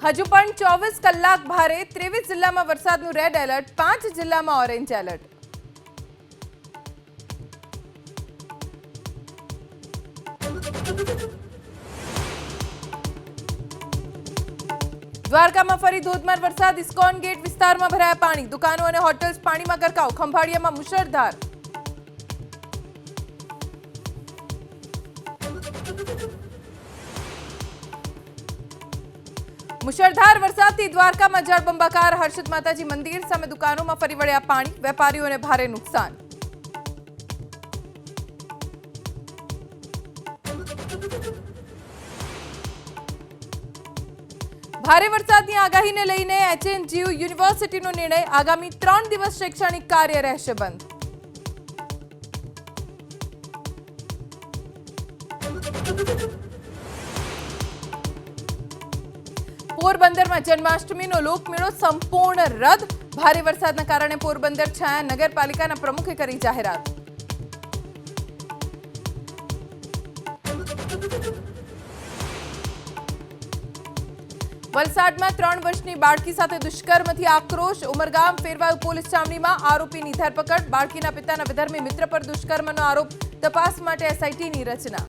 હજુ પણ 24 કલાક ભારે 23 જિલ્લામાં વરસાદનું રેડ એલર્ટ, 5 જિલ્લામાં ઓરેન્જ એલર્ટ. દ્વારકામાં ફરી ધોધમાર વરસાદ, ઇસ્કોન ગેટ વિસ્તારમાં ભરાયા પાણી, દુકાનો અને હોટેલ્સ પાણીમાં ગરકાવ, ખંભાળિયામાં મુશળધાર. મુશળધાર વરસાદથી દ્વારકામાં જળબંબાકાર, હર્ષદ માતાજી મંદિર સામે દુકાનોમાં ફરી વળ્યા પાણી, વેપારીઓને ભારે નુકસાન. ભારે વરસાદની આગાહીને લઈને એચએનજીયુ યુનિવર્સિટીનો નિર્ણય, આગામી 3 દિવસ શૈક્ષણિક કાર્ય રહેશે બંધ. પોરબંદરમાં જન્માષ્ટમીનો લોકમેળો સંપૂર્ણ રદ, ભારે વરસાદના કારણે પોરબંદર છાયા નગરપાલિકાના પ્રમુખે કરી જાહેરાત. વલસાડમાં 3 વર્ષની બાળકી સાથે દુષ્કર્મથી આક્રોશ, ઉમરગામ ફેરવાયું પોલીસ છાવણીમાં, આરોપીની ધરપકડ, બાળકીના પિતાના વિધર્મી મિત્ર પર દુષ્કર્મનો આરોપ, તપાસ માટે એસઆઈટીની રચના.